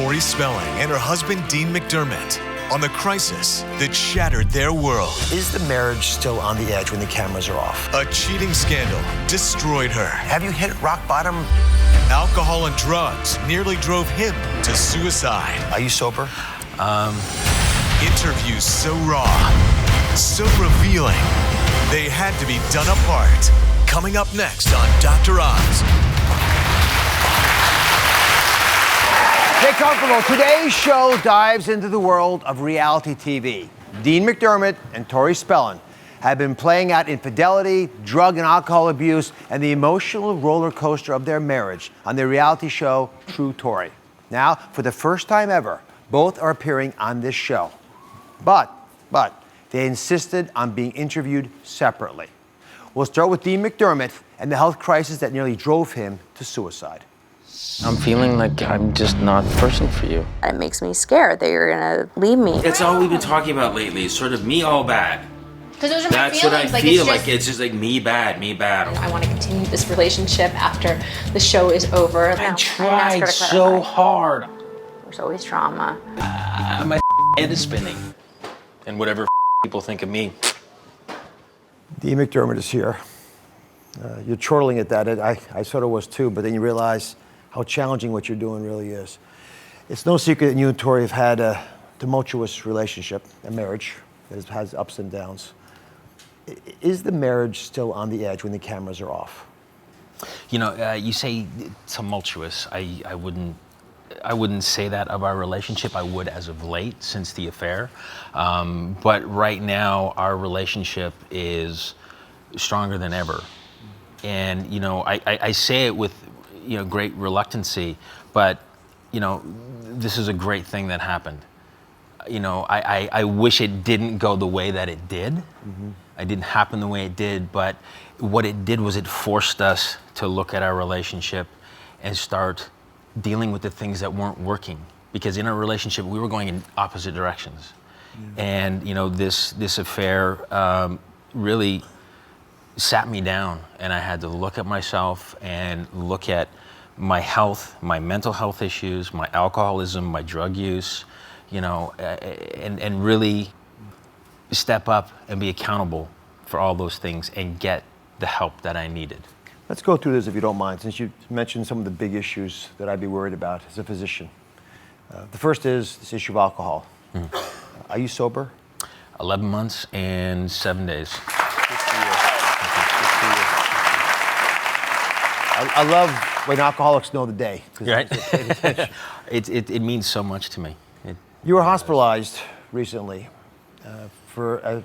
Tori Spelling and her husband, Dean McDermott, on the crisis that shattered their world. Is the marriage still on the edge when the cameras are off? A cheating scandal destroyed her. Have you hit rock bottom? Alcohol and drugs nearly drove him to suicide. Are you sober? Interviews so raw, so revealing, they had to be done apart. Coming up next on Dr. Oz. Get comfortable. Today's show dives into the world of reality TV. Dean McDermott and Tori Spelling have been playing out infidelity, drug and alcohol abuse, and the emotional roller coaster of their marriage on their reality show, True Tori. Now, for the first time ever, both are appearing on this show. But they insisted on being interviewed separately. We'll start with Dean McDermott and the health crisis that nearly drove him to suicide. I'm feeling like I'm just not the person for you. It makes me scared that you're gonna leave me. That's all we've been talking about lately, sort of me all bad. Because those are my That's feelings. what I feel like. It's just like me bad. I want to continue this relationship after the show is over. I tried so hard. There's always trauma. My head is spinning. And whatever people think of me. Dean McDermott is here. You're chortling at that. I sort of was too, but then you realize how challenging what you're doing really is. It's no secret that you and Tori have had a tumultuous relationship, a marriage that has ups and downs. Is the marriage still on the edge when the cameras are off? You know, you say tumultuous. I wouldn't say that of our relationship. I would as of late, since the affair. But right now, our relationship is stronger than ever. And, you know, I say it with, you know, great reluctancy, but, you know, this is a great thing that happened. You know, I wish it didn't go the way that it did. Mm-hmm. It didn't happen the way it did, but what it did was it forced us to look at our relationship and start dealing with the things that weren't working. Because in our relationship, we were going in opposite directions. Yeah. And, you know, this affair really sat me down, and I had to look at myself and look at my health, my mental health issues, my alcoholism, my drug use, you know, and really step up and be accountable for all those things and get the help that I needed. Let's go through this if you don't mind, since you mentioned some of the big issues that I'd be worried about as a physician. The first is this issue of alcohol. Are you sober? 11 months and 7 days. I love when alcoholics know the day. Right? It means so much to me. You were hospitalized recently for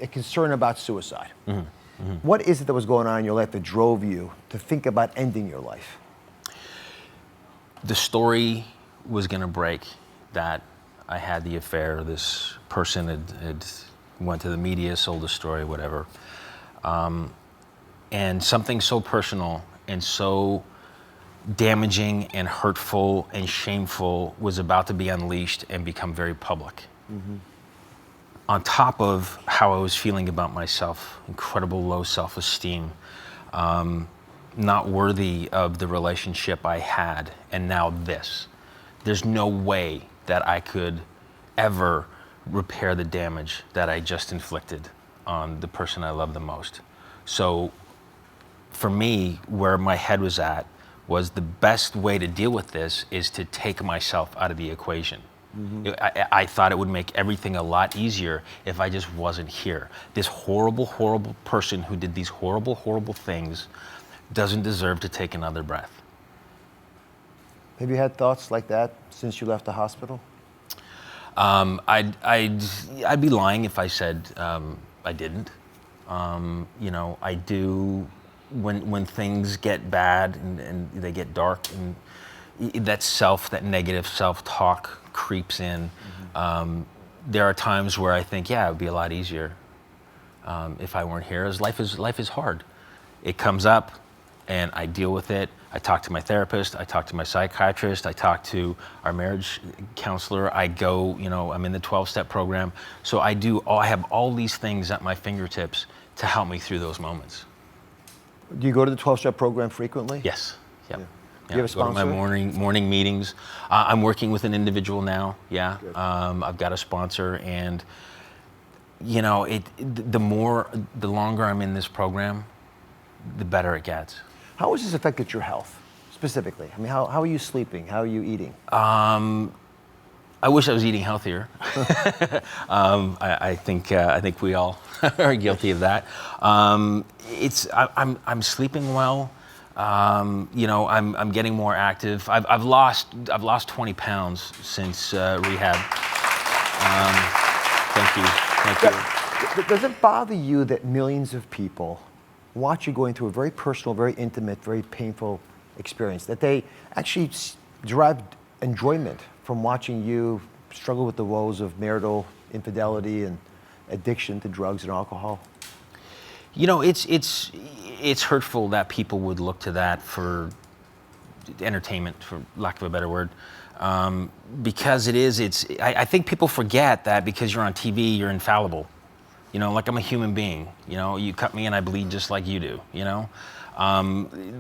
a concern about suicide. Mm-hmm. Mm-hmm. What is it that was going on in your life that drove you to think about ending your life? The story was going to break that I had the affair. This person had went to the media, sold the story, whatever. And something so personal and so damaging and hurtful and shameful was about to be unleashed and become very public. Mm-hmm. On top of how I was feeling about myself, incredible low self-esteem, not worthy of the relationship I had, and now this. There's no way that I could ever repair the damage that I just inflicted on the person I love the most. So for me, where my head was at was the best way to deal with this is to take myself out of the equation. Mm-hmm. I thought it would make everything a lot easier if I just wasn't here. This horrible, horrible person who did these horrible, horrible things doesn't deserve to take another breath. Have you had thoughts like that since you left the hospital? I'd be lying if I said I didn't. You know, I do. When things get bad and they get dark, and that negative self-talk creeps in. Mm-hmm. There are times where I think, yeah, it would be a lot easier if I weren't here. As life is hard. It comes up, and I deal with it. I talk to my therapist. I talk to my psychiatrist. I talk to our marriage counselor. I go, you know, I'm in the 12-step program. So I have all these things at my fingertips to help me through those moments. Do you go to the 12-step program frequently? Yes. Yep. Yeah. Do you have a Go to my sponsor? morning meetings. I'm working with an individual now. Yeah. I've got a sponsor, and you know, the longer I'm in this program, the better it gets. How has this affected your health, specifically? I mean, how are you sleeping? How are you eating? I wish I was eating healthier. I think we all are guilty of that. I'm sleeping well. You know, I'm getting more active. I've lost 20 pounds since rehab. Thank you. Does it bother you that millions of people watch you going through a very personal, very intimate, very painful experience, that they actually derive enjoyment from watching you struggle with the woes of marital infidelity and addiction to drugs and alcohol? You know, it's hurtful that people would look to that for entertainment, for lack of a better word, because I think people forget that because you're on TV, you're infallible. You know, like I'm a human being. You know, you cut me and I bleed just like you do. You know,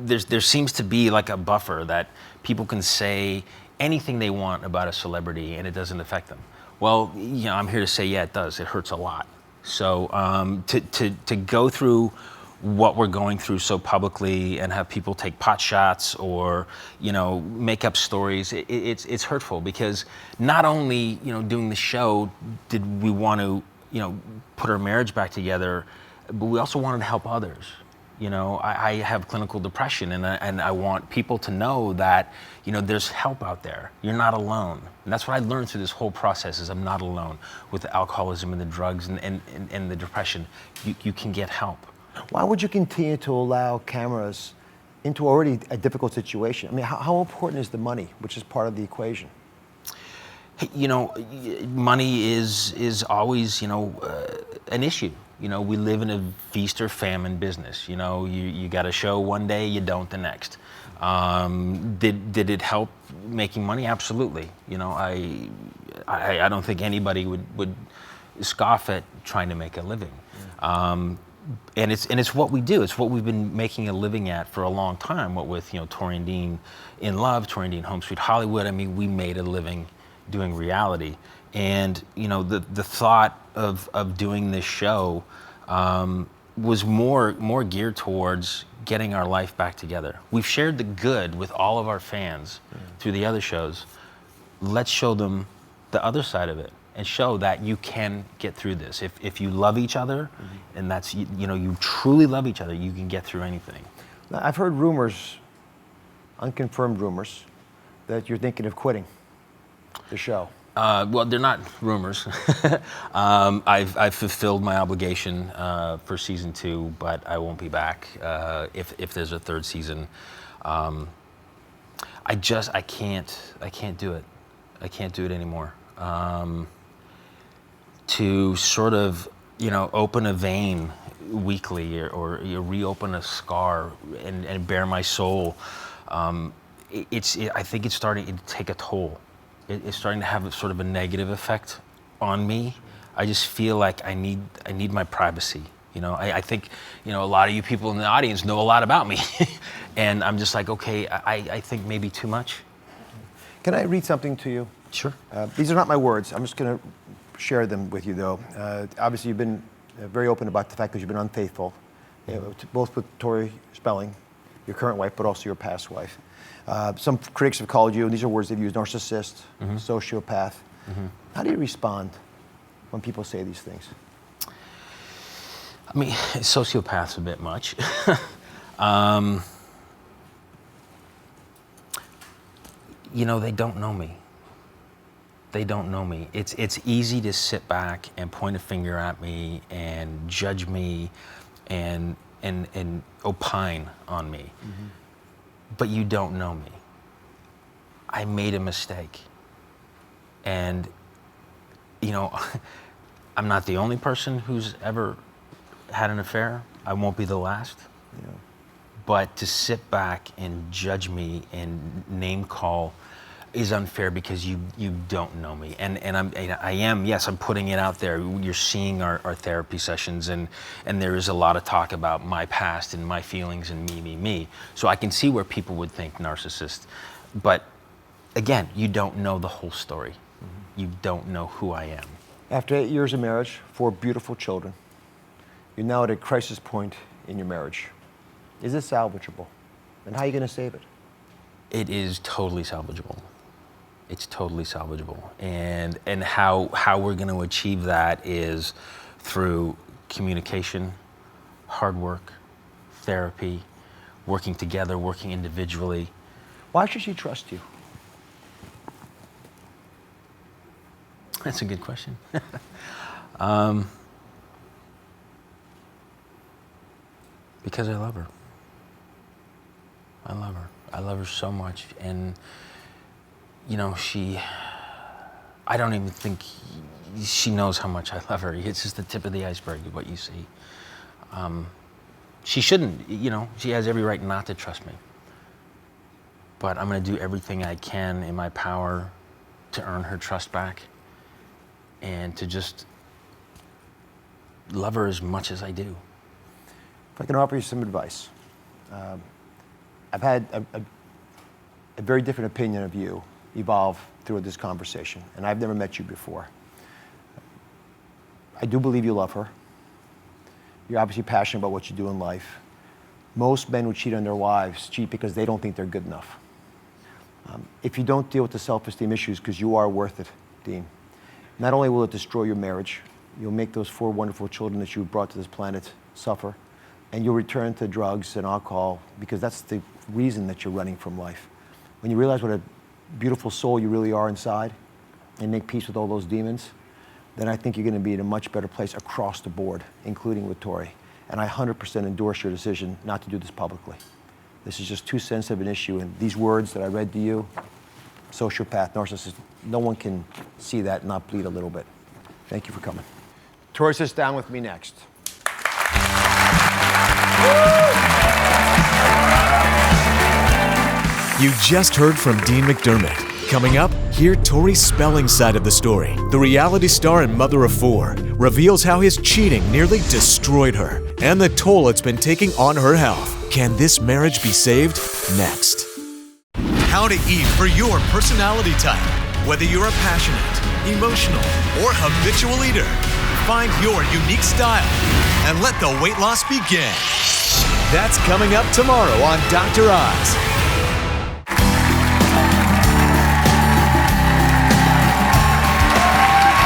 there seems to be like a buffer that people can say anything they want about a celebrity and it doesn't affect them. Well, you know, I'm here to say, yeah, it does. It hurts a lot. So to go through what we're going through so publicly and have people take pot shots or, you know, make up stories, it's hurtful, because not only, you know, doing the show did we want to, you know, put our marriage back together, but we also wanted to help others. You know, I have clinical depression, and I want people to know that, you know, there's help out there. You're not alone. And that's what I learned through this whole process, is I'm not alone with the alcoholism and the drugs and the depression. You can get help. Why would you continue to allow cameras into already a difficult situation? I mean, how important is the money, which is part of the equation? You know, money is always, you know, an issue. You know, we live in a feast or famine business. You know, you got a show one day, you don't the next. Did it help making money? Absolutely. You know, I don't think anybody would scoff at trying to make a living. And it's what we do. It's what we've been making a living at for a long time. What with, you know, Tori and Dean in Love, Tori and Dean Home Sweet Hollywood. I mean, we made a living doing reality. And, you know, the thought of doing this show was more geared towards getting our life back together. We've shared the good with all of our fans through the other shows. Let's show them the other side of it and show that you can get through this. If you love each other, and that's, you know, you truly love each other, you can get through anything. Now, I've heard rumors, unconfirmed rumors, that you're thinking of quitting the show. Well, they're not rumors. I've fulfilled my obligation for season 2, but I won't be back if there's a third season. I can't do it. I can't do it anymore. To sort of, you know, open a vein weekly or reopen a scar and bare my soul, I think it's starting to take a toll. It's starting to have a sort of a negative effect on me. I just feel like I need my privacy. You know, I think, you know, a lot of you people in the audience know a lot about me. And I'm just like, okay, I think maybe too much. Can I read something to you? Sure. These are not my words. I'm just going to share them with you, though. Obviously, you've been very open about the fact that you've been unfaithful, both with Tori Spelling, your current wife, but also your past wife. Some critics have called you, and these are words they've used, narcissist, sociopath. How do you respond when people say these things? I mean, sociopath's a bit much. You know, they don't know me. They don't know me. It's easy to sit back and point a finger at me and judge me and opine on me. But you don't know me. I made a mistake. And, you know, I'm not the only person who's ever had an affair. I won't be the last. But to sit back and judge me and name call is unfair because you don't know me, and I'm putting it out there. You're seeing our therapy sessions, and there is a lot of talk about my past and my feelings and me. So I can see where people would think narcissist, but again, you don't know the whole story. You don't know who I am. After 8 years of marriage, 4 beautiful children, you're now at a crisis point in your marriage. Is it salvageable? And how are you going to save it? It is totally salvageable. It's totally salvageable. And how we're going to achieve that is through communication, hard work, therapy, working together, working individually. Why should she trust you? That's a good question. Because I love her. I love her. I love her so much. And, you know, I don't even think she knows how much I love her. It's just the tip of the iceberg of what you see. She shouldn't, you know, she has every right not to trust me. But I'm going to do everything I can in my power to earn her trust back and to just love her as much as I do. If I can offer you some advice. I've had a very different opinion of you evolve through this conversation, and I've never met you before. I do believe you love her. You're obviously passionate about what you do in life. Most men who cheat on their wives cheat because they don't think they're good enough. If you don't deal with the self-esteem issues, because you are worth it, Dean, not only will it destroy your marriage, you'll make those 4 wonderful children that you brought to this planet suffer, and you'll return to drugs and alcohol because that's the reason that you're running from life. When you realize what a beautiful soul you really are inside and make peace with all those demons, then I think you're going to be in a much better place across the board, including with Tori. And I 100% endorse your decision not to do this publicly. This is just too sensitive an issue, and these words that I read to you, sociopath, narcissist, no one can see that and not bleed a little bit. Thank you for coming. Tori sits down with me next. You just heard from Dean McDermott. Coming up, hear Tori Spelling's side of the story. The reality star and mother of 4 reveals how his cheating nearly destroyed her and the toll it's been taking on her health. Can this marriage be saved? Next. How to eat for your personality type. Whether you're a passionate, emotional, or habitual eater, find your unique style and let the weight loss begin. That's coming up tomorrow on Dr. Oz.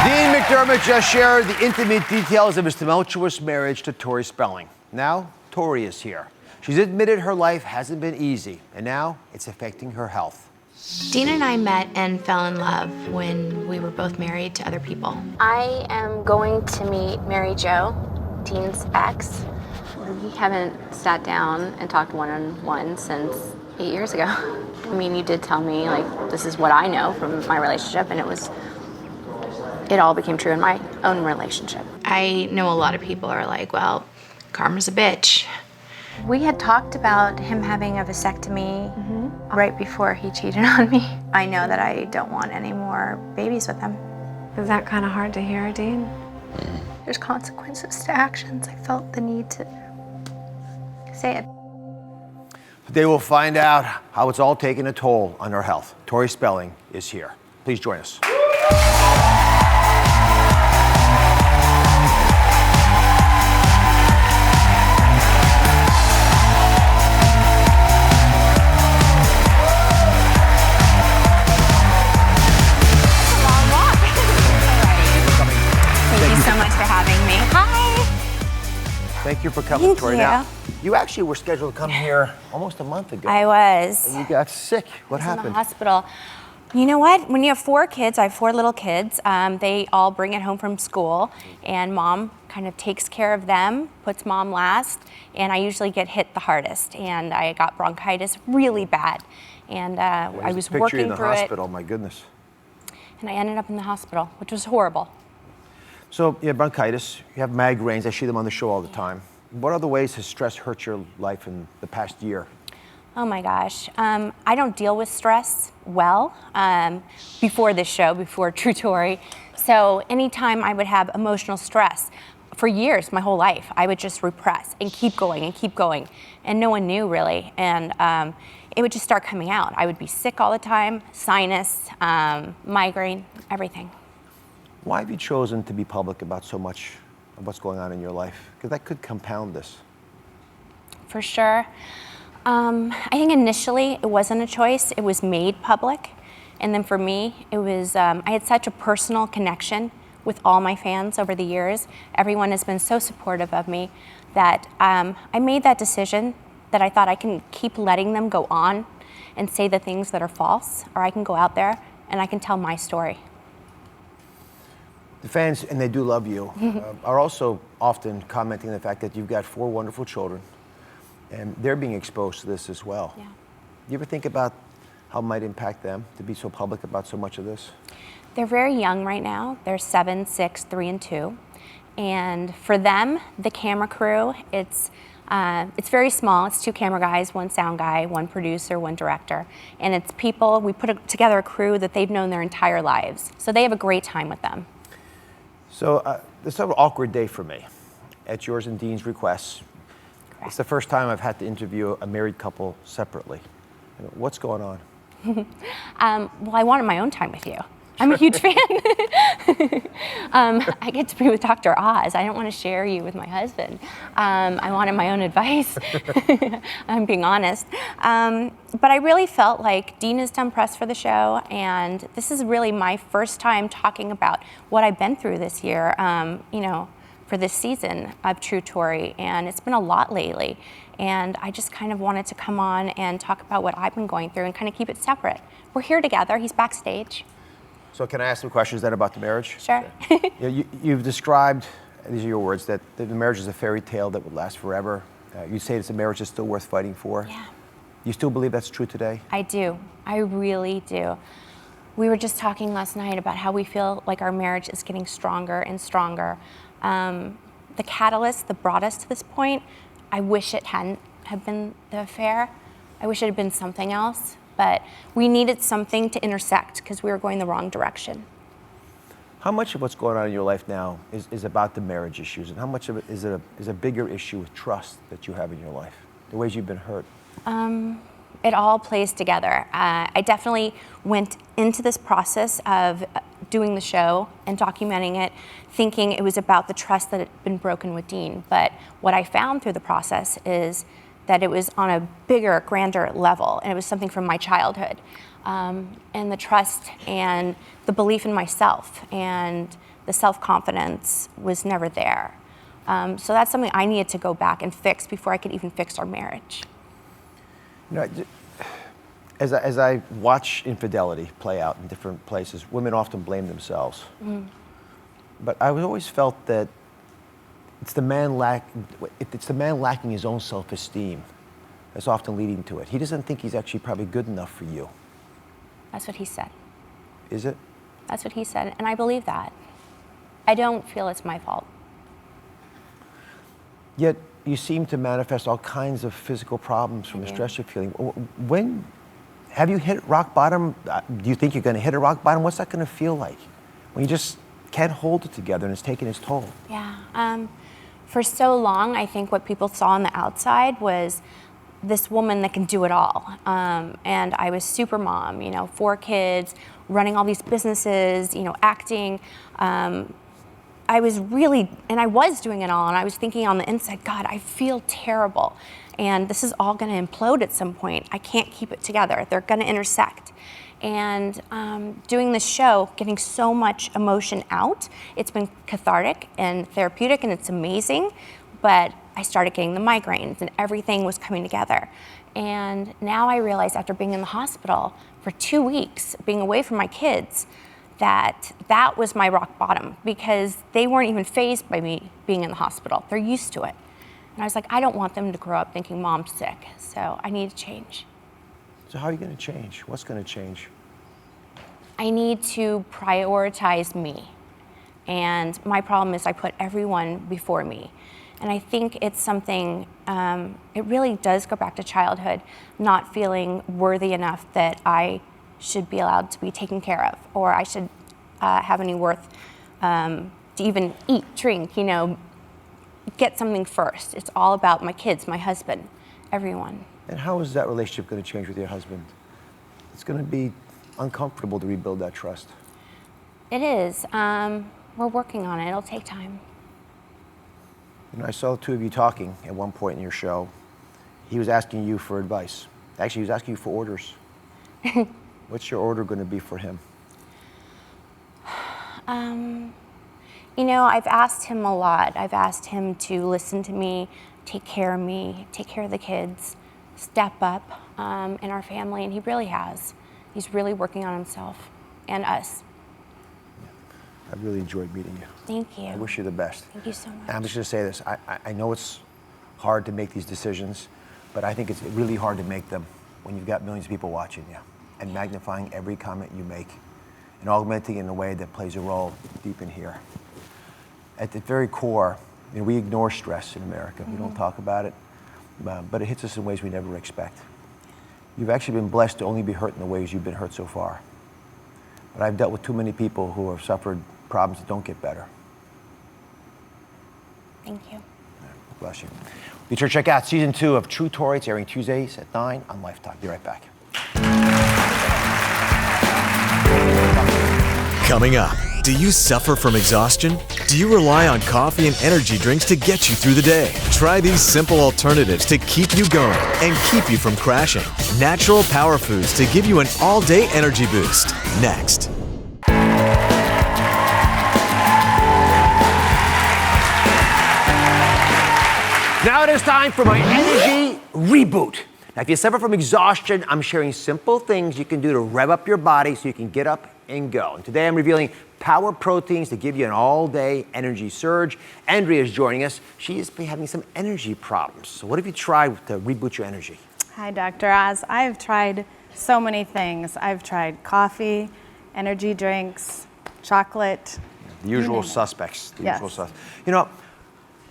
Dean McDermott just shared the intimate details of his tumultuous marriage to Tori Spelling. Now, Tori is here. She's admitted her life hasn't been easy, and now it's affecting her health. Dean and I met and fell in love when we were both married to other people. I am going to meet Mary Jo, Dean's ex. We haven't sat down and talked one-on-one since 8 years ago. I mean, you did tell me, like, this is what I know from my relationship, and it all became true in my own relationship. I know a lot of people are like, well, karma's a bitch. We had talked about him having a vasectomy right before he cheated on me. I know that I don't want any more babies with him. Is that kind of hard to hear, Dean? There's consequences to actions. I felt the need to say it. Today we'll find out how it's all taking a toll on her health. Tori Spelling is here. Please join us. Thank you for coming, Thank Tori. you. Now, you actually were scheduled to come here almost a month ago. I was. And you got sick. What I was happened? in the hospital. You know what? When you have 4 kids, I have 4 little kids. They all bring it home from school, and mom kind of takes care of them, puts mom last, and I usually get hit the hardest. And I got bronchitis really bad, and I was working in the through hospital. My goodness. and I ended up in the hospital, which was horrible. So you have bronchitis, you have migraines. I see them on the show all the time. What other ways has stress hurt your life in the past year? Oh my gosh. I don't deal with stress well before this show, before True Tori. So anytime I would have emotional stress, for years, my whole life, I would just repress and keep going and keep going. And no one knew really. And it would just start coming out. I would be sick all the time, sinus, migraine, everything. Why have you chosen to be public about so much of what's going on in your life? Because that could compound this. For sure. I think initially it wasn't a choice, it was made public. And then for me, it was, I had such a personal connection with all my fans over the years. Everyone has been so supportive of me that I made that decision that I thought I can keep letting them go on and say the things that are false, or I can go out there and I can tell my story. The fans, and they do love you, are also often commenting on the fact that you've got 4 wonderful children, and they're being exposed to this as well. Yeah. Do you ever think about how it might impact them to be so public about so much of this? They're very young right now. They're 7, 6, 3, and 2. And for them, the camera crew, it's very small. It's 2 camera guys, 1 sound guy, 1 producer, 1 director. And it's people, we put together a crew that they've known their entire lives. So they have a great time with them. So this is an awkward day for me. At yours and Dean's request. Correct. It's the first time I've had to interview a married couple separately. What's going on? Well, I wanted my own time with you. I'm a huge fan. I get to be with Dr. Oz. I don't want to share you with my husband. I wanted my own advice. I'm being honest. But I really felt like Dean has done press for the show, and this is really my first time talking about what I've been through this year, you know, for this season of True Tori, and it's been a lot lately. And I just kind of wanted to come on and talk about what I've been going through and kind of keep it separate. We're here together. He's backstage. So can I ask some questions then about the marriage? Sure. You've described, these are your words, that the marriage is a fairy tale that would last forever. You say it's a marriage that's still worth fighting for. Yeah. You still believe that's true today? I do. I really do. We were just talking last night about how we feel like our marriage is getting stronger and stronger. The catalyst that brought us to this point, I wish it hadn't have been the affair. I wish it had been something else, but we needed something to intersect because we were going the wrong direction. How much of what's going on in your life now is about the marriage issues, and how much of it is a bigger issue with trust that you have in your life, the ways you've been hurt? It all plays together. I definitely went into this process of doing the show and documenting it, thinking it was about the trust that had been broken with Dean. But what I found through the process is that it was on a bigger, grander level, and it was something from my childhood. And the trust and the belief in myself and the self-confidence was never there. So that's something I needed to go back and fix before I could even fix our marriage. You know, as I watch infidelity play out in different places, women often blame themselves. Mm. But I always felt that it's the man lacking his own self-esteem that's often leading to it. He doesn't think he's actually probably good enough for you. That's what he said. Is it? That's what he said, and I believe that. I don't feel it's my fault. Yet you seem to manifest all kinds of physical problems from the stress you're feeling. When have you hit rock bottom? Do you think you're going to hit a rock bottom? What's that going to feel like when you just can't hold it together and it's taking its toll? Yeah. For so long, I think what people saw on the outside was this woman that can do it all. And I was super mom, 4 kids, running all these businesses, acting. I was doing it all, and I was thinking on the inside, God, I feel terrible. And this is all gonna implode at some point. I can't keep it together. They're gonna intersect. And doing this show, getting so much emotion out, it's been cathartic and therapeutic, and it's amazing. But I started getting the migraines, and everything was coming together. And now I realize, after being in the hospital for 2 weeks, being away from my kids, that was my rock bottom, because they weren't even fazed by me being in the hospital. They're used to it. And I was like, I don't want them to grow up thinking mom's sick, so I need to change. So how are you going to change? What's going to change? I need to prioritize me. And my problem is I put everyone before me. And I think it's something, it really does go back to childhood, not feeling worthy enough that I should be allowed to be taken care of, or I should have any worth to even eat, drink, you know, get something first. It's all about my kids, my husband, everyone. And how is that relationship going to change with your husband? It's going to be uncomfortable to rebuild that trust. It is. We're working on it. It'll take time. You know, I saw the two of you talking at one point in your show. He was asking you for advice. Actually, he was asking you for orders. What's your order going to be for him? You know, I've asked him a lot. I've asked him to listen to me, take care of me, take care of the kids, step up in our family, and he really has. He's really working on himself and us. I really enjoyed meeting you. Thank you. I wish you the best. Thank you so much. And I'm just going to say this. I know it's hard to make these decisions, but I think it's really hard to make them when you've got millions of people watching you and magnifying every comment you make and augmenting in a way that plays a role deep in here. At the very core, you know, we ignore stress in America. We don't talk about it, but it hits us in ways we never expect. You've actually been blessed to only be hurt in the ways you've been hurt so far. But I've dealt with too many people who have suffered problems that don't get better. Thank you. Bless you. Be sure to check out season 2 of True Tori. It's airing Tuesdays at 9 on Lifetime. Be right back. Coming up, do you suffer from exhaustion? Do you rely on coffee and energy drinks to get you through the day? Try these simple alternatives to keep you going and keep you from crashing. Natural power foods to give you an all-day energy boost. Next. Now it is time for my energy reboot. Now, if you suffer from exhaustion, I'm sharing simple things you can do to rev up your body so you can get up and go. And today I'm revealing power proteins to give you an all-day energy surge. Andrea is joining us. She has been having some energy problems. So what have you tried to reboot your energy? Hi, Dr. Oz. I've tried so many things. I've tried coffee, energy drinks, chocolate. The usual suspects. Yes. Usual suspects. You know,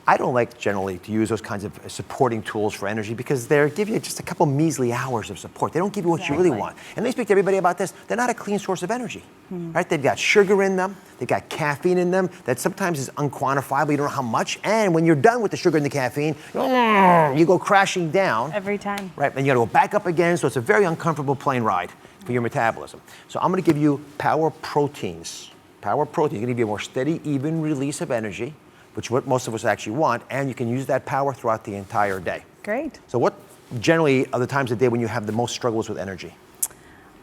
I don't like generally to use those kinds of supporting tools for energy because they give you just a couple measly hours of support. They don't give you what you really want. And they speak to everybody about this. They're not a clean source of energy, right? They've got sugar in them. They've got caffeine in them that sometimes is unquantifiable. You don't know how much. And when you're done with the sugar and the caffeine, you go crashing down. Every time. Right, and you gotta go back up again. So it's a very uncomfortable plane ride for your metabolism. So I'm gonna give you power proteins. Power proteins are gonna give you a more steady, even release of energy, which is what most of us actually want, and you can use that power throughout the entire day. Great. So what generally are the times of day when you have the most struggles with energy?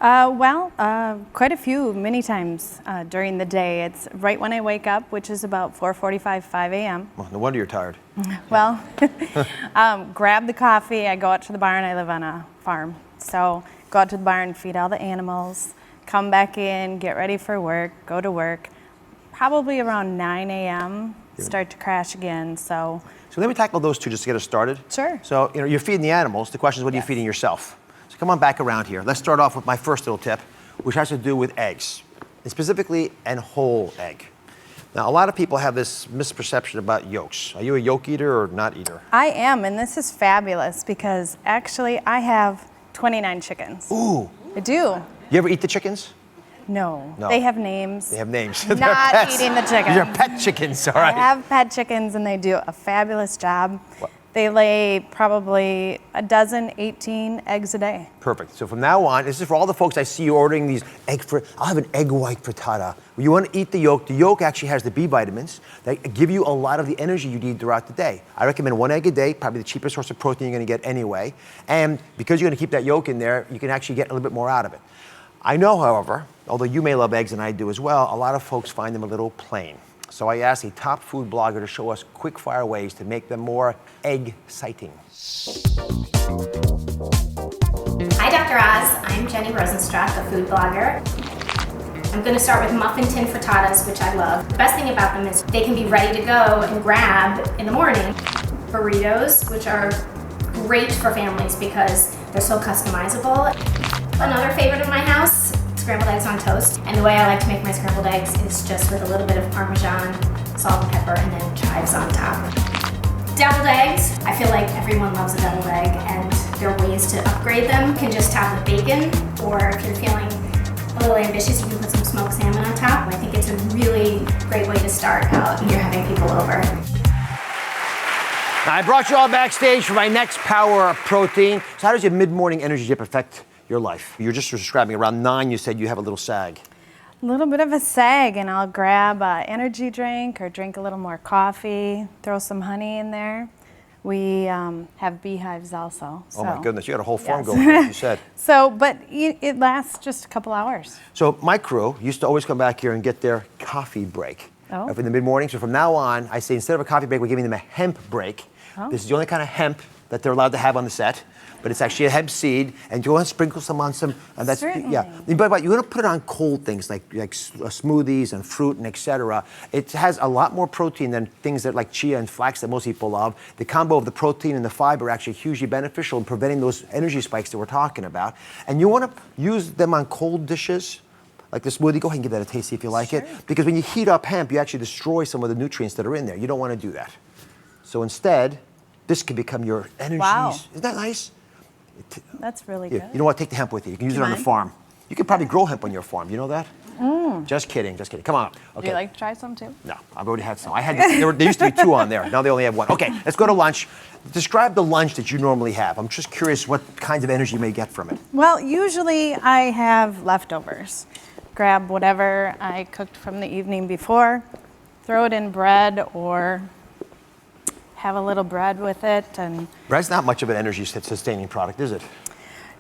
Quite a few, many times during the day. It's right when I wake up, which is about 4:45, 5 a.m. Well, no wonder you're tired. Well, grab the coffee, I go out to the barn, I live on a farm. So go out to the barn, feed all the animals, come back in, get ready for work, go to work. Probably around 9 a.m., start to crash again, so let me tackle those two just to get us started. Sure. So, you know, you're feeding the animals. The question is, what are you feeding yourself? So come on back around here. Let's start off with my first little tip, which has to do with eggs, and specifically an whole egg. Now, a lot of people have this misperception about yolks. Are you a yolk eater or not eater? I am, and this is fabulous because actually I have 29 chickens. Ooh. I do. You ever eat the chickens? No. No. They have names. They have names. Not eating the chickens. They're pet chickens, all right. I have pet chickens and they do a fabulous job. What? They lay probably 18 eggs a day. Perfect. So from now on, this is for all the folks I see you ordering these I'll have an egg white frittata. You want to eat the yolk. The yolk actually has the B vitamins that give you a lot of the energy you need throughout the day. I recommend 1 egg a day, probably the cheapest source of protein you're going to get anyway. And because you're going to keep that yolk in there, you can actually get a little bit more out of it. I know, however, although you may love eggs and I do as well, a lot of folks find them a little plain. So I asked a top food blogger to show us quick-fire ways to make them more egg-citing. Hi, Dr. Oz. I'm Jenny Rosenstruck, a food blogger. I'm going to start with muffin tin frittatas, which I love. The best thing about them is they can be ready to go and grab in the morning. Burritos, which are great for families because they're so customizable. Another favorite of my house, scrambled eggs on toast. And the way I like to make my scrambled eggs is just with a little bit of Parmesan, salt and pepper, and then chives on top. Deviled eggs. I feel like everyone loves a deviled egg, and there are ways to upgrade them. You can just have the bacon, or if you're feeling a little ambitious, you can put some smoked salmon on top. I think it's a really great way to start out when you're having people over. Now, I brought you all backstage for my next power protein. So how does your mid-morning energy dip affect your life? You're just describing around 9, you said you have a little sag. A little bit of a sag, and I'll grab an energy drink or drink a little more coffee, throw some honey in there. We have beehives also. Oh my goodness, you got a whole farm Yes. going, as you said. But it lasts just a couple hours. So my crew used to always come back here and get their coffee break in the mid-morning. So from now on, I say instead of a coffee break, we're giving them a hemp break. This is the only kind of hemp that they're allowed to have on the set, but it's actually a hemp seed, and you want to sprinkle some on some, and that's Certainly. But you want to put it on cold things like smoothies and fruit and etc. It has a lot more protein than things that like chia and flax that most people love. The combo of the protein and the fiber are actually hugely beneficial in preventing those energy spikes that we're talking about. And you want to use them on cold dishes. Like the smoothie, go ahead and give that a taste, see if you like it. Because when you heat up hemp, you actually destroy some of the nutrients that are in there. You don't want to do that. So instead, this can become your energy. Wow. Isn't that nice? That's really good. You know what? Take the hemp with you. You can use it on the farm. You could probably grow hemp on your farm. You know that? Just kidding. Just kidding. Come on. Okay. Would you like to try some too? No, I've already had some. There used to be 2 on there. Now they only have 1. Okay, let's go to lunch. Describe the lunch that you normally have. I'm just curious what kinds of energy you may get from it. Well, usually I have leftovers. Grab whatever I cooked from the evening before, throw it in bread, or have a little bread with it. And Bread's not much of an energy sustaining product, is it?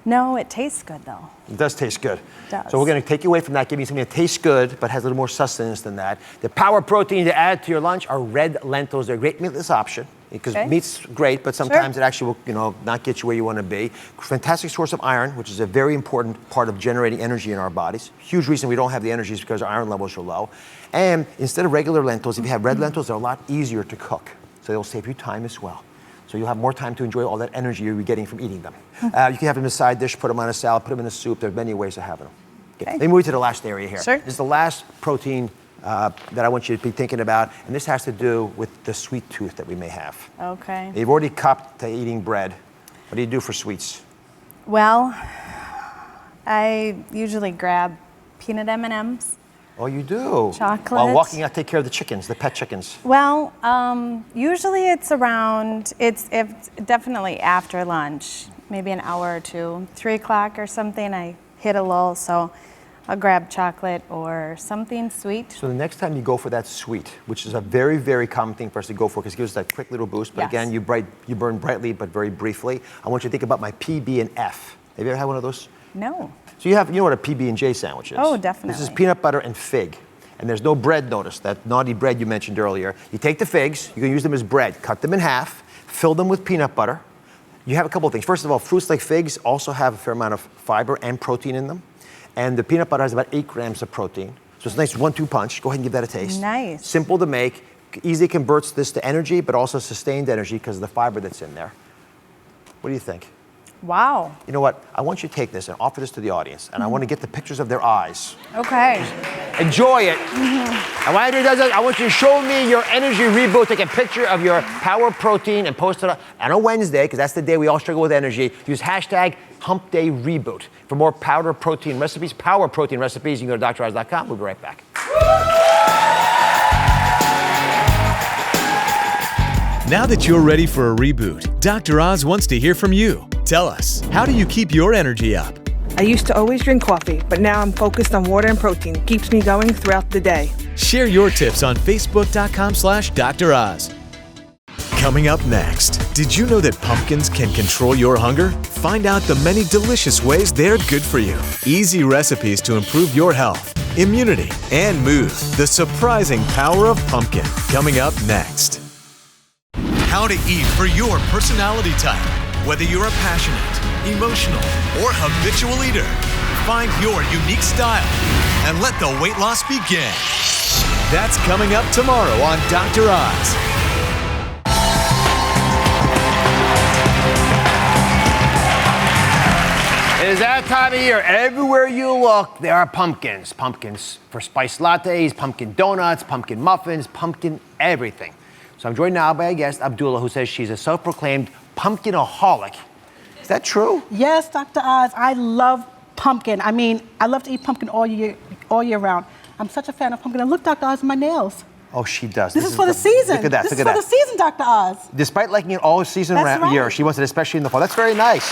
no, it tastes good though. It does taste good. It does. So we're going to take you away from that, give you something that tastes good but has a little more sustenance than that. The power protein to add to your lunch are red lentils. They're a great meatless option because meat's great, but sometimes it actually will, not get you where you want to be. Fantastic source of iron, which is a very important part of generating energy in our bodies. Huge reason we don't have the energy is because our iron levels are low. And instead of regular lentils, if you have red lentils, they're a lot easier to cook. So they'll save you time as well. So you'll have more time to enjoy all that energy you'll be getting from eating them. You can have them in a side dish, put them on a salad, put them in a soup. There are many ways of having them. Okay. Let me move to the last area here. Sure. This is the last protein that I want you to be thinking about, and this has to do with the sweet tooth that we may have. Okay. You've already copped to eating bread. What do you do for sweets? Well, I usually grab peanut M&Ms. Oh, you do? Chocolate. While walking out, take care of the chickens, the pet chickens. Well, usually it's around, it's definitely after lunch, maybe an hour or 2, 3 o'clock or something, I hit a lull, so I'll grab chocolate or something sweet. So the next time you go for that sweet, which is a very, very common thing for us to go for because it gives us that quick little boost, but again, you burn brightly but very briefly. I want you to think about my PB and F. Have you ever had one of those? No. So you know what a PB&J sandwich is? Oh, definitely. This is peanut butter and fig. And there's no bread, notice, that naughty bread you mentioned earlier. You take the figs, you can use them as bread, cut them in half, fill them with peanut butter. You have a couple of things. First of all, fruits like figs also have a fair amount of fiber and protein in them. And the peanut butter has about 8 grams of protein. So it's a nice 1-2 punch. Go ahead and give that a taste. Nice. Simple to make, easily converts this to energy, but also sustained energy because of the fiber that's in there. What do you think? Wow. You know what? I want you to take this and offer this to the audience, and I want to get the pictures of their eyes. Okay. Enjoy it. And while Andrew does that, I want you to show me your energy reboot. Take a picture of your power protein and post it on a Wednesday, because that's the day we all struggle with energy. Use hashtag Hump Day Reboot. For more power protein recipes, you can go to droz.com. We'll be right back. Now that you're ready for a reboot, Dr. Oz wants to hear from you. Tell us, how do you keep your energy up? I used to always drink coffee, but now I'm focused on water and protein. It keeps me going throughout the day. Share your tips on Facebook.com/Dr. Oz. Coming up next, did you know that pumpkins can control your hunger? Find out the many delicious ways they're good for you. Easy recipes to improve your health, immunity, and mood. The surprising power of pumpkin. Coming up next. How to eat for your personality type. Whether you're a passionate, emotional, or habitual eater, find your unique style and let the weight loss begin. That's coming up tomorrow on Dr. Oz. It is that time of year. Everywhere you look, there are pumpkins. Pumpkins for spiced lattes, pumpkin donuts, pumpkin muffins, pumpkin everything. So I'm joined now by a guest, Abdullah, who says she's a self-proclaimed pumpkinaholic. Is that true? Yes, Dr. Oz. I love pumpkin. I mean, I love to eat pumpkin all year round. I'm such a fan of pumpkin. And look, Dr. Oz, my nails. Oh, she does. This is for the season. Look at that. This is for the season, Dr. Oz. Despite liking it all season year, she wants it especially in the fall. That's very nice.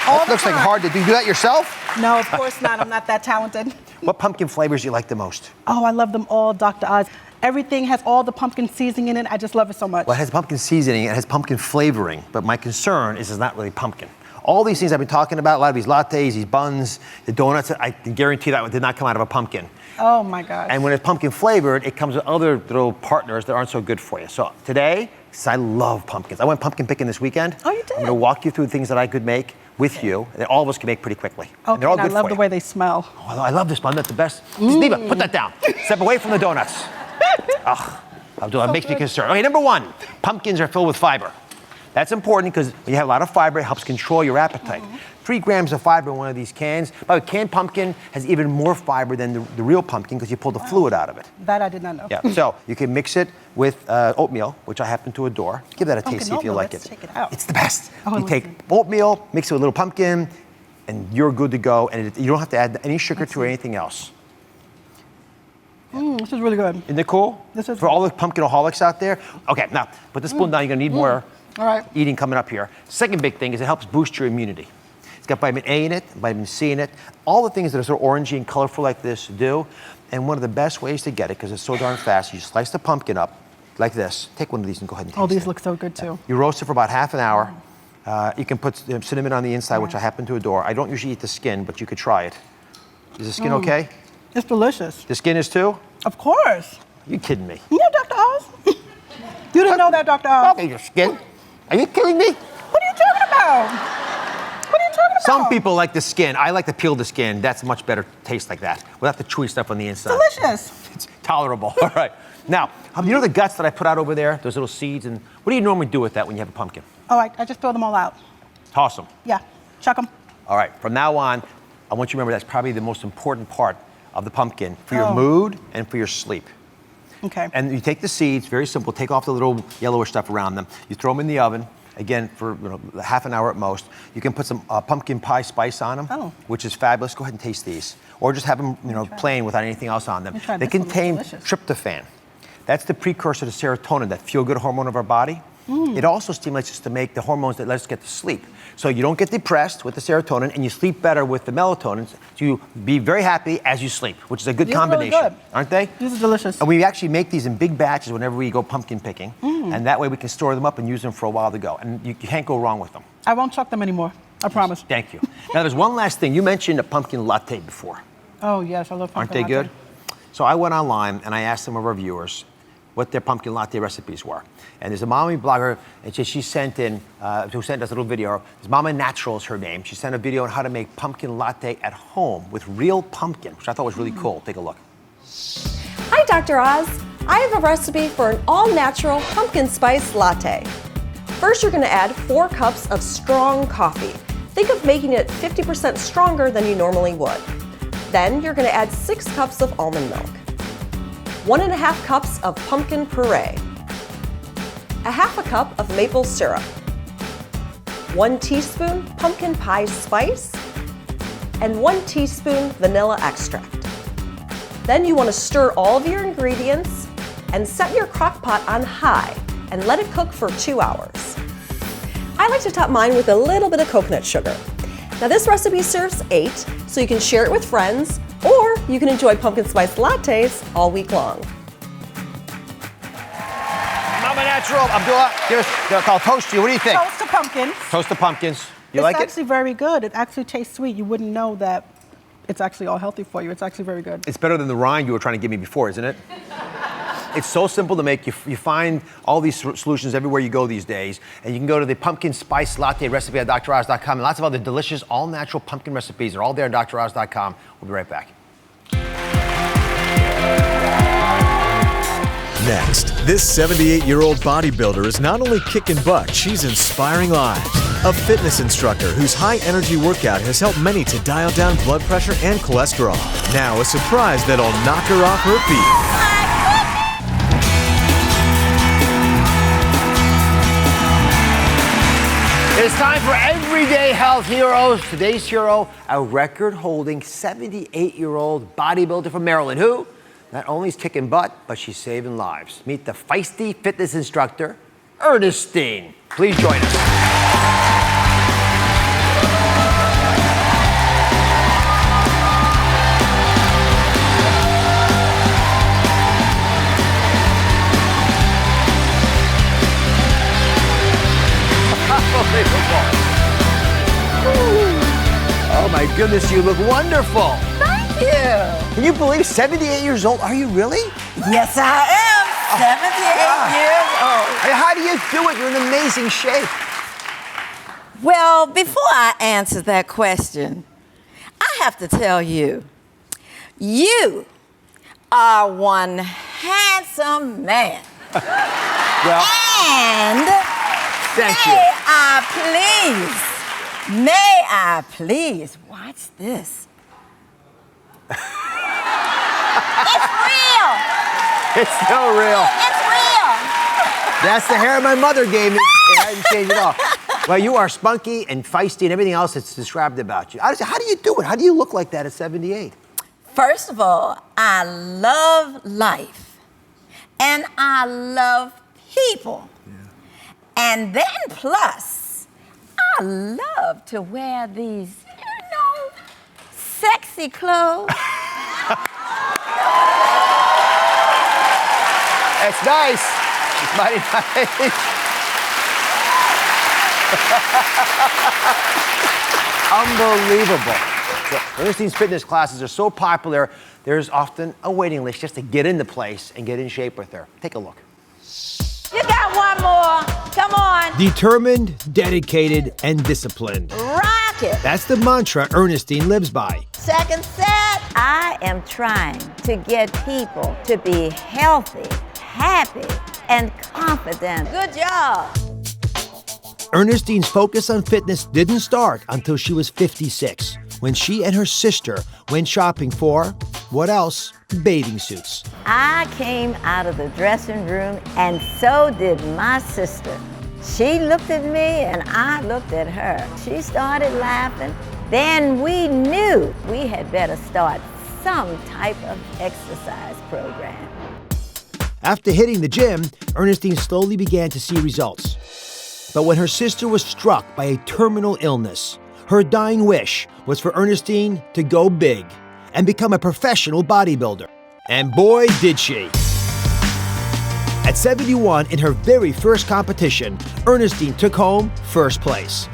That looks like hard to do. You do that yourself? No, of course not. I'm not that talented. What pumpkin flavors do you like the most? Oh, I love them all, Dr. Oz. Everything has all the pumpkin seasoning in it. I just love it so much. Well, it has pumpkin seasoning, it has pumpkin flavoring, but my concern is it's not really pumpkin. All these things I've been talking about, a lot of these lattes, these buns, the donuts, I can guarantee that did not come out of a pumpkin. Oh my gosh. And when it's pumpkin flavored, it comes with other little partners that aren't so good for you. So today, because I love pumpkins, I went pumpkin picking this weekend. Oh, you did? I'm going to walk you through things that I could make with you, that all of us can make pretty quickly. Okay, and they're all and good I love for the you. way they smell. Oh, I love this bun. That's the best. Neva, put that down. Step away from the donuts. Abdullah, it makes me concerned. Okay, number one, pumpkins are filled with fiber. That's important because when you have a lot of fiber, it helps control your appetite. 3 grams of fiber in one of these cans. By the way, canned pumpkin has even more fiber than the real pumpkin because you pull the fluid out of it. That I did not know. Yeah, so you can mix it with oatmeal, which I happen to adore. Give that a taste, see if you like it. Let's check it out. It's the best. Oh, You take oatmeal, mix it with a little pumpkin, and you're good to go. And you don't have to add any sugar to it or anything else. This is really good. Isn't it cool? This is for all the pumpkinaholics out there. Okay, now put the spoon down. You're gonna need more All right. eating coming up here. Second big thing is it helps boost your immunity. It's got vitamin A in it, vitamin C in it, all the things that are sort of orangey and colorful like this do. And one of the best ways to get it, because it's so darn fast, you slice the pumpkin up like this. Take one of these and go ahead and taste it. Oh, these look so good too. You roast it for about half an hour. You can put cinnamon on the inside, which I happen to adore. I don't usually eat the skin, but you could try it. Is the skin okay? It's delicious. The skin is too? Of course. You kidding me? Yeah, Dr. Oz. You didn't know that, Dr. Oz. Okay, your skin. Are you kidding me? What are you talking about? What are you talking about? Some people like the skin. I like to peel the skin. That's much better taste like that, without the chewy stuff on the inside. Delicious. It's tolerable. All right. Now, you know the guts that I put out over there? Those little seeds? And what do you normally do with that when you have a pumpkin? Oh, I just throw them all out. Toss them. Yeah, chuck them. All right. From now on, I want you to remember that's probably the most important part of the pumpkin for your mood and for your sleep. Okay. And you take the seeds, very simple, take off the little yellowish stuff around them. You throw them in the oven, again, for half an hour at most. You can put some pumpkin pie spice on them, which is fabulous. Go ahead and taste these. Or just have them plain without anything else on them. They contain tryptophan. That's the precursor to serotonin, that feel-good hormone of our body. It also stimulates us to make the hormones that let us get to sleep. So you don't get depressed with the serotonin, and you sleep better with the melatonin. So you be very happy as you sleep, which is a good combination, really good. aren't they? These are delicious. And we actually make these in big batches whenever we go pumpkin picking, and that way we can store them up and use them for a while to go. And you can't go wrong with them. I won't chuck them anymore. I promise. Thank you. Now there's one last thing. You mentioned a pumpkin latte before. Oh yes, I love pumpkin Aren't they latte. good? So I went online and I asked some of our viewers what their pumpkin latte recipes were. And there's a mommy blogger, and she sent in, who sent us a little video. Mama Natural is her name. She sent a video on how to make pumpkin latte at home with real pumpkin, which I thought was really cool. Take a look. Hi, Dr. Oz. I have a recipe for an all-natural pumpkin spice latte. First, you're gonna add 4 cups of strong coffee. Think of making it 50% stronger than you normally would. Then you're gonna add 6 cups of almond milk, 1.5 cups of pumpkin puree, 1/2 cup of maple syrup, 1 teaspoon pumpkin pie spice, and 1 teaspoon vanilla extract. Then you want to stir all of your ingredients and set your crock pot on high and let it cook for 2 hours. I like to top mine with a little bit of coconut sugar. Now this recipe serves 8, so you can share it with friends, or you can enjoy pumpkin spice lattes all week long. Mama Natural, Abdullah, I'll toast you. What do you think? Toast the pumpkins. Toast the pumpkins. You like it? It's actually very good. It actually tastes sweet. You wouldn't know that it's actually all healthy for you. It's actually very good. It's better than the rind you were trying to give me before, isn't it? It's so simple to make. You find all these solutions everywhere you go these days. And you can go to the pumpkin spice latte recipe at DrOz.com. And lots of other delicious, all-natural pumpkin recipes are all there at DrOz.com. We'll be right back. Next, this 78-year-old bodybuilder is not only kicking butt, she's inspiring lives. A fitness instructor whose high-energy workout has helped many to dial down blood pressure and cholesterol. Now a surprise that'll knock her off her feet. It's time for Everyday Health Heroes. Today's hero, a record-holding 78-year-old bodybuilder from Maryland who not only is kicking butt, but she's saving lives. Meet the feisty fitness instructor, Ernestine. Please join us. Oh my goodness, you look wonderful. Thank you. Can you believe 78 years old? Are you really? Yes, I am. 78 years old. Hey, how do you do it? You're in amazing shape. Well, before I answer that question, I have to tell you, you are one handsome man. Well, and thank you. May I please watch this? It's real. It's still real. It's real. That's the hair my mother gave me. It hasn't changed at all. Well, you are spunky and feisty and everything else that's described about you. How do you do it? How do you look like that at 78? First of all, I love life. And I love people. Yeah. And then plus, I love to wear these, sexy clothes. It's nice. It's mighty nice. Unbelievable. So, Ernestine's fitness classes are so popular, there's often a waiting list just to get in the place and get in shape with her. Take a look. You got one more. Come on. Determined, dedicated, and disciplined. Rock it. That's the mantra Ernestine lives by. Second set. I am trying to get people to be healthy, happy, and confident. Good job. Ernestine's focus on fitness didn't start until she was 56, when she and her sister went shopping for, what else? Bathing suits. I came out of the dressing room, and so did my sister. She looked at me, and I looked at her. She started laughing. Then we knew we had better start some type of exercise program. After hitting the gym, Ernestine slowly began to see results. But when her sister was struck by a terminal illness, her dying wish was for Ernestine to go big and become a professional bodybuilder. And boy, did she. At 71, in her very first competition, Ernestine took home first place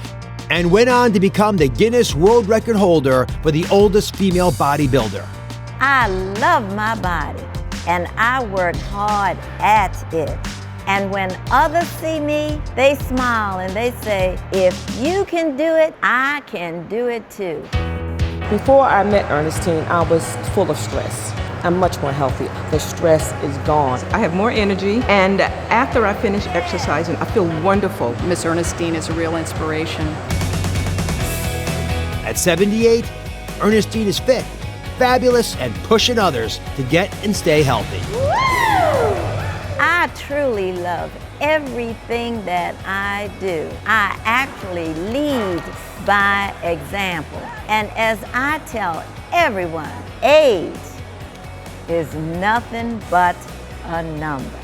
and went on to become the Guinness World Record holder for the oldest female bodybuilder. I love my body, and I work hard at it. And when others see me, they smile and they say, if you can do it, I can do it too. Before I met Ernestine, I was full of stress. I'm much more healthy. The stress is gone. I have more energy, and after I finish exercising, I feel wonderful. Miss Ernestine is a real inspiration. At 78, Ernestine is fit, fabulous, and pushing others to get and stay healthy. I truly love everything that I do. I actually lead by example. And as I tell everyone, age is nothing but a number.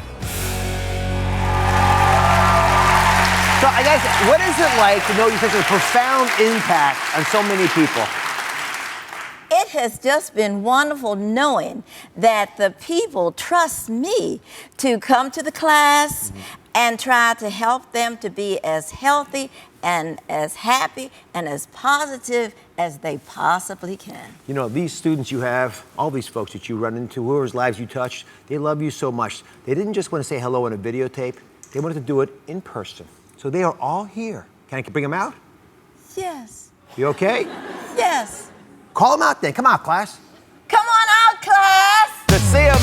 So I guess, what is it like to know you have such a profound impact on so many people? It has just been wonderful knowing that the people trust me to come to the class and try to help them to be as healthy and as happy and as positive as they possibly can. You know, these students you have, all these folks that you run into, whose lives you touch, they love you so much. They didn't just want to say hello on a videotape. They wanted to do it in person. So they are all here. Can I bring them out? Yes. You okay? Yes. Call them out then. Come out, class. Come on out, class. Let's see them.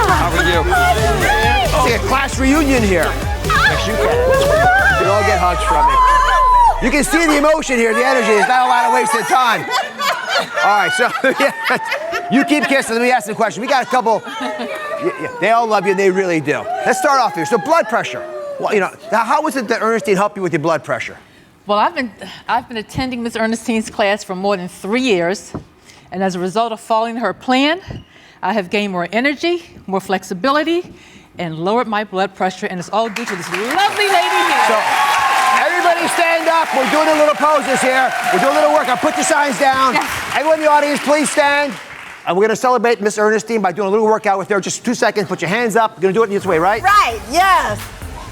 How are you? It's like a class reunion here. Yes, you can. You can all get hugs from me. You can see the emotion here, the energy. It's not a lot of wasted time. All right, so you keep kissing. Let me ask the question. We got a couple. They all love you, and they really do. Let's start off here. So blood pressure. Well, how was it that Ernestine helped you with your blood pressure? Well, I've been attending Miss Ernestine's class for more than 3 years, and as a result of following her plan, I have gained more energy, more flexibility, and lowered my blood pressure, and it's all due to this lovely lady here. So, everybody stand up. We're doing a little poses here. We're doing a little workout. Put your signs down. Yes. Everyone in the audience, please stand. And we're going to celebrate Miss Ernestine by doing a little workout with her. Just 2 seconds. Put your hands up. You're going to do it this way, right? Right, yes.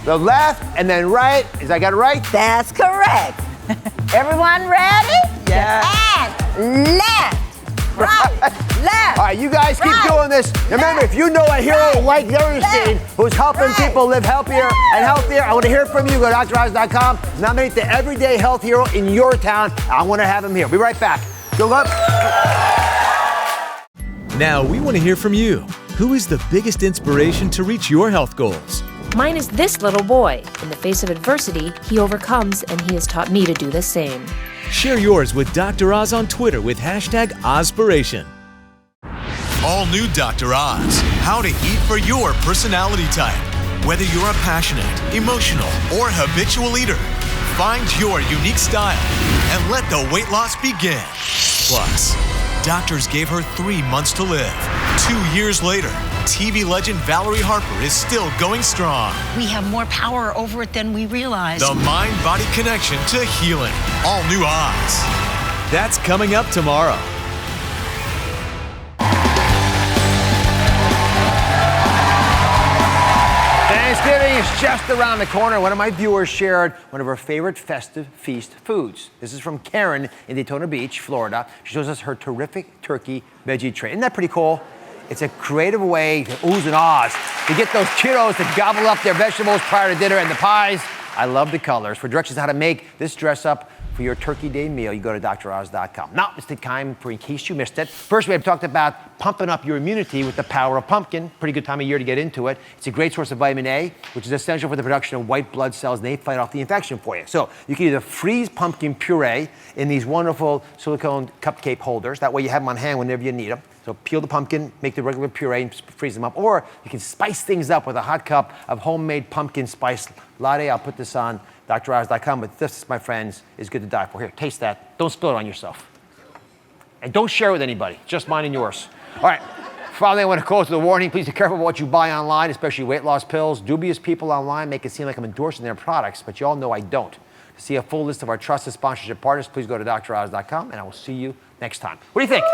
The left and then right. Is I got it right? That's correct. Everyone ready? Yeah. And left. Right, left. All right, you guys keep doing this. Remember, if you know a hero like Ernestine who's helping people live healthier and healthier, I want to hear from you. Go to DrOz.com. Nominate the everyday health hero in your town. I want to have him here. Be right back. Go up. Now we want to hear from you. Who is the biggest inspiration to reach your health goals? Mine is this little boy. In the face of adversity, he overcomes, and he has taught me to do the same. Share yours with Dr. Oz on Twitter with #Ozpiration. All new Dr. Oz. How to eat for your personality type. Whether you're a passionate, emotional, or habitual eater, find your unique style and let the weight loss begin. Plus, doctors gave her 3 months to live. 2 years later, TV legend Valerie Harper is still going strong. We have more power over it than we realize. The mind-body connection to healing. All new Oz. That's coming up tomorrow. Thanksgiving is just around the corner. One of my viewers shared one of her favorite festive feast foods. This is from Karen in Daytona Beach, Florida. She shows us her terrific turkey veggie tray. Isn't that pretty cool? It's a creative way to oohs and ahs, to get those kiddos to gobble up their vegetables prior to dinner and the pies. I love the colors. For directions on how to make this dress up for your Turkey Day meal, you go to DrOz.com. Now, it's the time for in case you missed it. First, we have talked about pumping up your immunity with the power of pumpkin. Pretty good time of year to get into it. It's a great source of vitamin A, which is essential for the production of white blood cells, and they fight off the infection for you. So you can either freeze pumpkin puree in these wonderful silicone cupcake holders. That way you have them on hand whenever you need them. So peel the pumpkin, make the regular puree, and freeze them up. Or you can spice things up with a hot cup of homemade pumpkin spice latte. I'll put this on DrOz.com, but this, my friends, is good to die for. Here, taste that. Don't spill it on yourself. And don't share it with anybody, just mine and yours. All right, finally, I want to close with a warning. Please be careful about what you buy online, especially weight loss pills. Dubious people online make it seem like I'm endorsing their products, but you all know I don't. To see a full list of our trusted sponsorship partners, please go to DrOz.com, and I will see you next time. What do you think?